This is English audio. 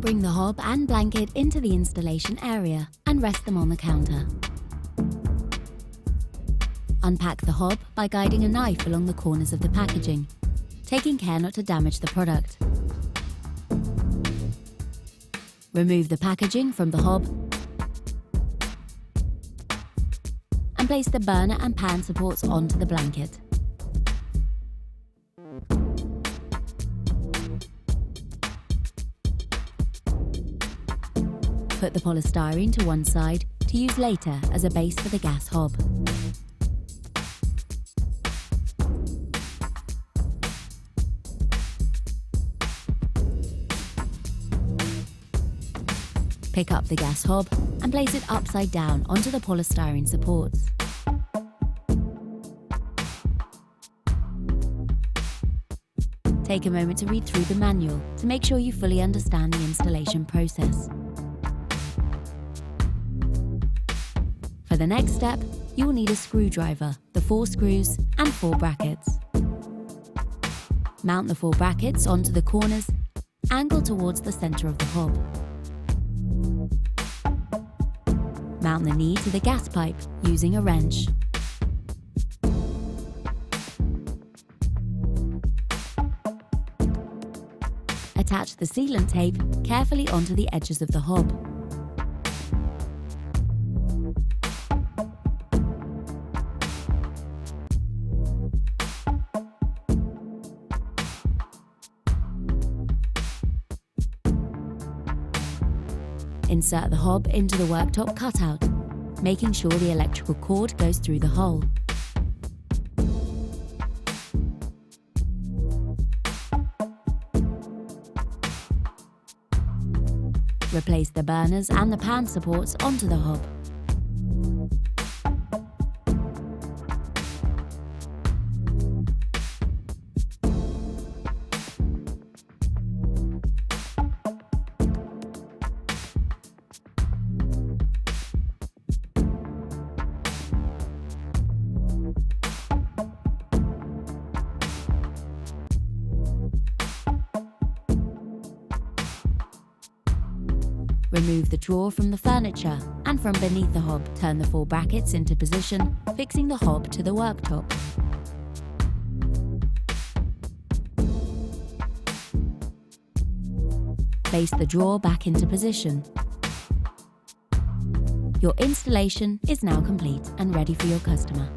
Bring the hob and blanket into the installation area and rest them on the counter. Unpack the hob by guiding a knife along the corners of the packaging, taking care not to damage the product. Remove the packaging from the hob and place the burner and pan supports onto the blanket. Put the polystyrene to one side to use later as a base for the gas hob. Pick up the gas hob and place it upside down onto the polystyrene supports. Take a moment to read through the manual to make sure you fully understand the installation process. For the next step, you will need a screwdriver, the 4 screws and 4 brackets. Mount the 4 brackets onto the corners, angle towards the center of the hob. Mount the knee to the gas pipe using a wrench. Attach the sealant tape carefully onto the edges of the hob. Insert the hob into the worktop cutout, making sure the electrical cord goes through the hole. Replace the burners and the pan supports onto the hob. Remove the drawer from the furniture and from beneath the hob, turn the 4 brackets into position, fixing the hob to the worktop. Place the drawer back into position. Your installation is now complete and ready for your customer.